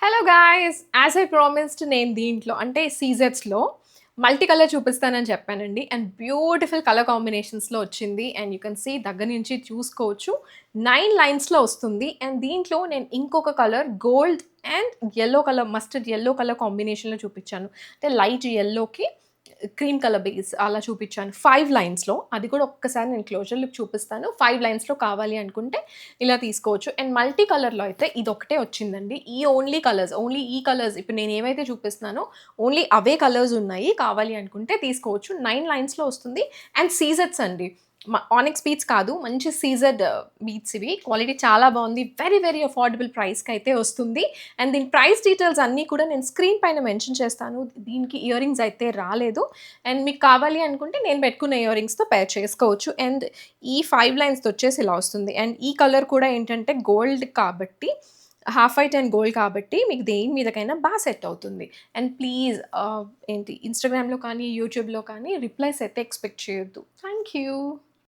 Hello guys! As I promised నేను దీంట్లో అంటే సీజెట్స్‌లో మల్టీ కలర్ చూపిస్తానని చెప్పానండి. అండ్ బ్యూటిఫుల్ కలర్ కాంబినేషన్స్‌లో వచ్చింది. అండ్ యూ కెన్ సీ దగ్గర నుంచి చూసుకోవచ్చు. 9 లైన్స్‌లో వస్తుంది. అండ్ దీంట్లో నేను ఇంకొక colour gold and yellow colour mustard yellow colour కాంబినేషన్‌లో చూపించాను. అంటే లైట్ యెల్లోకి క్రీమ్ కలర్ బేస్ అలా చూపించాను. 5 లైన్స్‌లో. అది కూడా ఒక్కసారి నేను క్లోజర్ లుక్ చూపిస్తాను. 5 లైన్స్‌లో కావాలి అనుకుంటే ఇలా తీసుకోవచ్చు. అండ్ మల్టీ కలర్‌లో అయితే ఇదొక్కటే వచ్చిందండి. ఓన్లీ ఈ కలర్స్ ఇప్పుడు నేను ఏవైతే చూపిస్తున్నానో ఓన్లీ అవే కలర్స్ ఉన్నాయి. కావాలి అనుకుంటే తీసుకోవచ్చు. 9 లైన్స్‌లో వస్తుంది. అండ్ సీజెట్స్ అండి. ఆనిక్స్ బీట్స్ కాదు. మంచి సీజెడ్ బీట్స్ ఇవి. క్వాలిటీ చాలా బావుంది. వెరీ, వెరీ అఫోర్డబుల్ ప్రైస్‌కైతే వస్తుంది. అండ్ దీని ప్రైస్ డీటెయిల్స్ అన్నీ కూడా నేను స్క్రీన్ పైన మెన్షన్ చేస్తాను. దీనికి ఇయర్ రింగ్స్ అయితే రాలేదు. అండ్ మీకు కావాలి అనుకుంటే నేను పెట్టుకున్న ఇయర్ రింగ్స్‌తో పేర్ చేసుకోవచ్చు. అండ్ ఈ 5 లైన్స్‌తో వచ్చేసి ఇలా వస్తుంది. అండ్ ఈ కలర్ కూడా ఏంటంటే గోల్డ్ కాబట్టి హాఫ్ వైట్ అండ్ గోల్డ్ కాబట్టి మీకు దేని మీదకైనా సెట్ అవుతుంది. అండ్ ప్లీజ్ ఏంటి ఇన్‌స్టాగ్రామ్‌లో కానీ, యూట్యూబ్‌లో కానీ రిప్లైస్ అయితే ఎక్స్‌పెక్ట్ చేయొద్దు. Thank you.